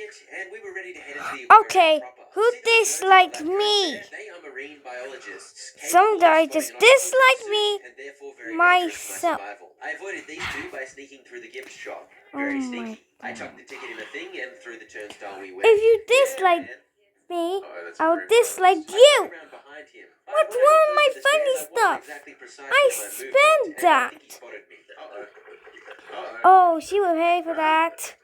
it, and we were ready to head into the aquarium Okay, proper. who See those disliked nerds in the background me? there? They are marine biologists. Some capable of guy spotting just an iceberg disliked soon, me and therefore very dangerous to my myself. survival. I avoided these two by sneaking through the gift shop. Oh Very my sneaky. I God. chucked the ticket in a thing and through the turnstile we went. If you Yeah, dislike man. me, Oh, that's I'll very dislike biased. I you. snuck around behind him, but What's when I got wrong with close my to the stairs, funny I wasn't stuff? exactly precise I with my movement, spent and I think he that. spotted me. Oh, she will pay for that.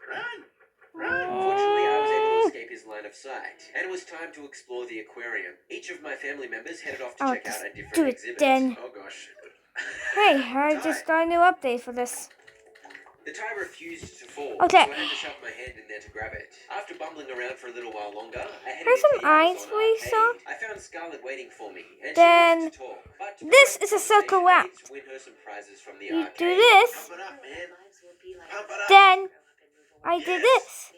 Fortunately, I was able to escape his line of sight, and it was time to explore the aquarium. Each of my family members headed off to I'll check out just a do different it exhibit. then. Oh gosh. Hey, I just got a new update for this. The tie refused to fall, Okay. so I had to shove my hand in there to grab it. After bumbling around for a little while longer, I headed Here's into some the eyes Amazon for you, arcade. son. I found Scarlett waiting for me, and Then she wanted to talk. But this is a circle I round. needed to win her some prizes from the You arcade. do this. Pump it up, man. Pump it up. Then I did this.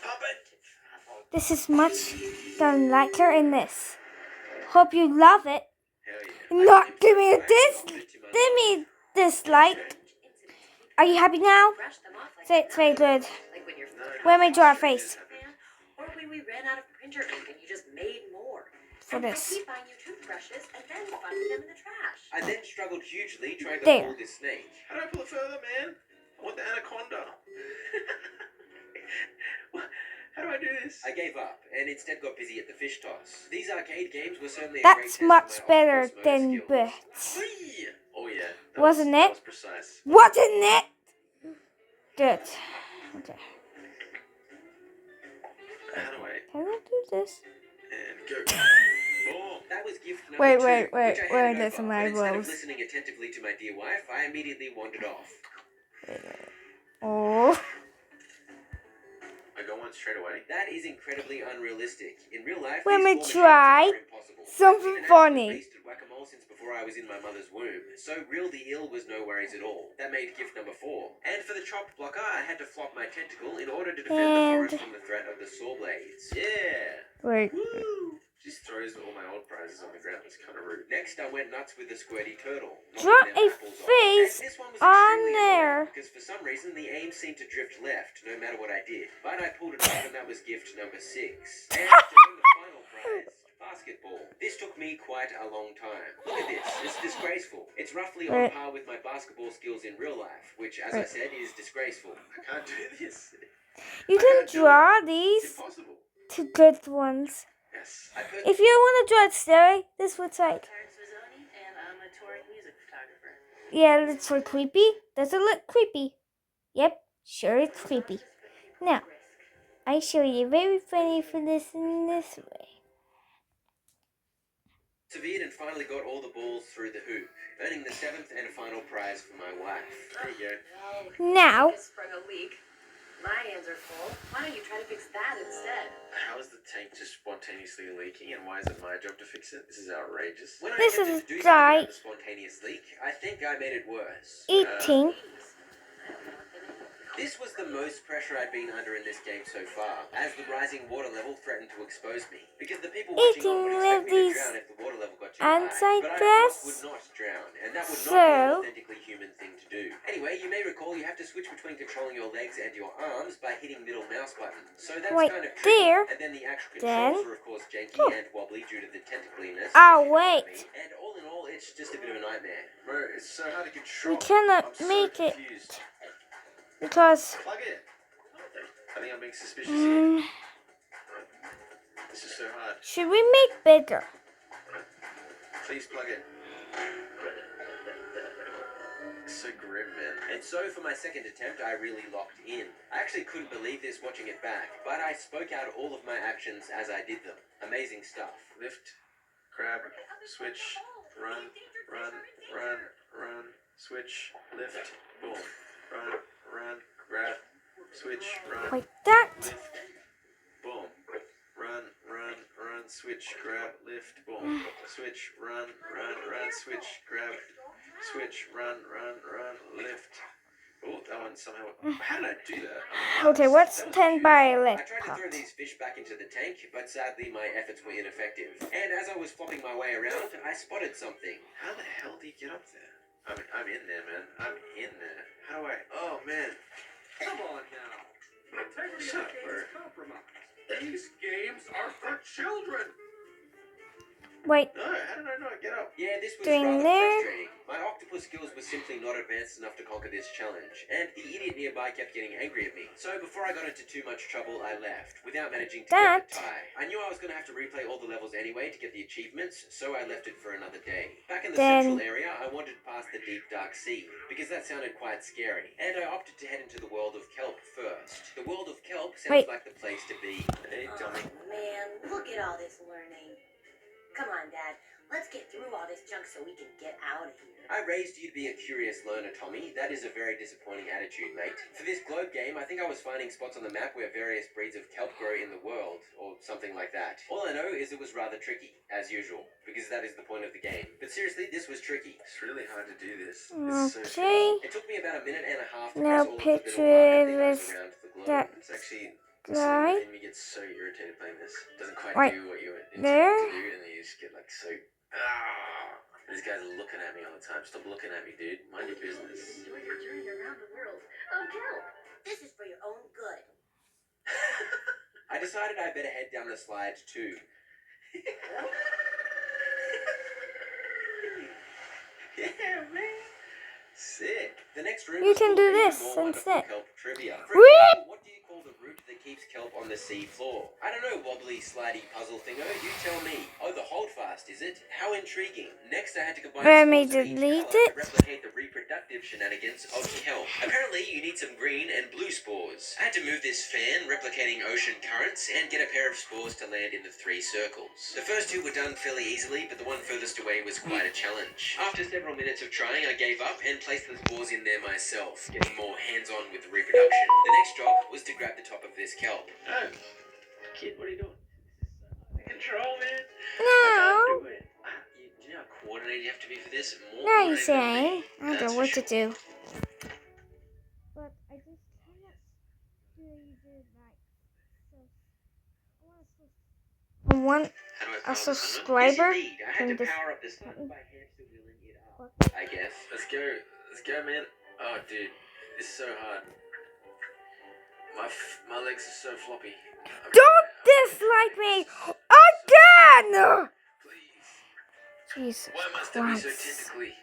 Pump it. This is much done lighter in this. Hope you love it. Hell yeah. Not give me a dislike. Are you happy now? Say it's very good. Where may draw a face? Or when we ran out of printer ink and you just made more. For this. Keep buying you toothbrushes and then finding them in the trash. I then struggled hugely trying to There. pull this snake. How do I pull it further, man? I want the anaconda. How do I do this? I gave up and instead got busy at the fish toss. These arcade games were certainly a great That's test of much my better octopus than motor skills. Bits. Whee! Oh yeah. Wasn't that it? was precise. Wasn't it? Good. Okay. How do I? Can I do this? And go. Oh, that was gift number Wait, two, wait, which wait, I where handed there's over, my but instead of rose. listening attentively to my dear wife, I immediately wandered off. Oh. I go on straight away. That is incredibly unrealistic. In real life, Let these me claw machines try are impossible. something I've been an funny. absolute beast at whack-a-mole since before I was in my mother's womb, so real the ill was no worries at all. That made gift number 4. And for the chopped blocker, I had to flop my tentacle in order to defend the forest from the threat of the saw blades. Yeah! Wait. Woo! Just throws all my old prizes on the ground. It's kind of rude. Next, I went nuts with the squirty turtle. Draw knocking a them apples off. face And this one was on extremely there. annoying, because for some reason the aim seemed to drift left, no matter what I did. But I pulled it off, and that was gift number 6. And to win the final prize, basketball. This took me quite a long time. Look at this. It's disgraceful. It's roughly on par with my basketball skills in real life, which, as I said, is disgraceful. I can't do this. You can draw these It's impossible. two good ones. Yes. If you want to draw it scary, this would like. And I'm a touring music photographer. Yeah, it's for creepy. Does it look creepy? Yep, sure it's creepy. Now, I show you very funny for this in this way. Persevered and finally got all the balls through the hoop, earning the 7th and final prize for my wife. There you go. Now, Just sprung a leak. My hands are full. Why don't you try to fix that instead? How is the tank just spontaneously leaking, and why is it my job to fix it? This is outrageous. When This I is attempted to do something Guy about the spontaneous leak, I think I made it worse. eating. This was the most pressure I'd been under in this game so far, as the rising water level threatened to expose me. Because the people watching on would expect me to drown if the water level got too high. But I, of course, would not drown, and that would not be an authentically human thing to do. Anyway, you may recall you have to switch between controlling your legs and your arms by hitting middle mouse button. So that's Wait, kind of tricky. there. And then the actual Then. controls are, of course, janky and wobbly due to the tentacliness. Oh, if you know what I wait. mean. And all in all, it's just a bit of a nightmare. Bro, it's so hard to control. We cannot I'm so make it confused. because Plug it. I think I'm being suspicious here. This is so hard. should we make bigger? Please plug it. It's so grim, man. And so for my second attempt, I really locked in. I actually couldn't believe this watching it back, but I spoke out all of my actions as I did them. Amazing stuff. Lift, grab, switch, run, run, run, run, switch, lift, boom. Run, grab, switch, run, Like that. lift, boom. Run, switch, grab, lift, boom. Switch, run, switch, grab, switch, run, lift. Oh, that one somehow. How did I do that? Okay, what's 10 by I left tried to part? throw these fish back into the tank, but sadly my efforts were ineffective. And as I was flopping my way around, I spotted something. How the hell do you get up there? I'm in there, man. I'm in there. How do I? Oh, man. Come on now. Shut up, bro. These games are for children. Wait, No, how did I not get up? Yeah, this was Doing rather there. frustrating. My octopus skills were simply not advanced enough to conquer this challenge, and the idiot nearby kept getting angry at me. So before I got into too much trouble, I left, without managing to That- get the tie. I knew I was going to have to replay all the levels anyway to get the achievements, so I left it for another day. Back in the Then- central area, I wandered past the deep dark sea, because that sounded quite scary, and I opted to head into the world of Kelp first. The world of Kelp sounds Wait. like the place to be. Hey, Tommy. Oh, man, look at all this learning. Come on, Dad. Let's get through all this junk so we can get out of here. I raised you to be a curious learner, Tommy. That is a very disappointing attitude, mate. For this globe game, I think I was finding spots on the map where various breeds of kelp grow in the world, or something like that. All I know is it was rather tricky, as usual, because that is the point of the game. But seriously, this was tricky. It's really hard to do this. It's so tricky. Okay. It took me about a minute and a half to Now pass all of the little picture market things this around the globe. that It's actually guy made me get so irritated playing this. It doesn't quite right do what you intend there. to do, and then you just get like so. These guys are looking at me all the time. Stop looking at me, dude. Mind your business. Enjoy your journey around the world of kelp. This is for your own good. I decided I better head down the slides too. Yeah, man. Sick. The next room You was can full do of even this more wonderful instead. kelp trivia. For Whee! example, what do you call the root that keeps kelp on the sea floor? I don't know, wobbly, slidey puzzle thingo. You tell me. Oh, the holdfast, is it? How intriguing. Next, I had to combine Let me spores of each delete colour it. to replicate the reproductive shenanigans of kelp. Apparently, you need some green and blue spores. I had to move this fan, replicating ocean currents, and get a pair of spores to land in the 3 circles. The first 2 were done fairly easily, but the one furthest away was quite a challenge. After several minutes of trying, I gave up and placed the spores in there myself, getting more hands-on with the reproduction. The next job was to grab the top of this kelp. Oh, kid, what are you doing? Control, man. No. Do it. Do you know how coordinated you have to be for this? More No, you're coordinated than saying. me. I don't That's know what for to sure. do. But I just cannot do it like so. I want How do I a power this on? subscriber Yes, indeed. I had from to this power up this button. by hamster wheeling it up. I guess. Let's go, man. Oh, dude, this is so hard. My legs are so floppy. Don't dislike me again! Please. Jesus Why must I be so Christ. tentacly?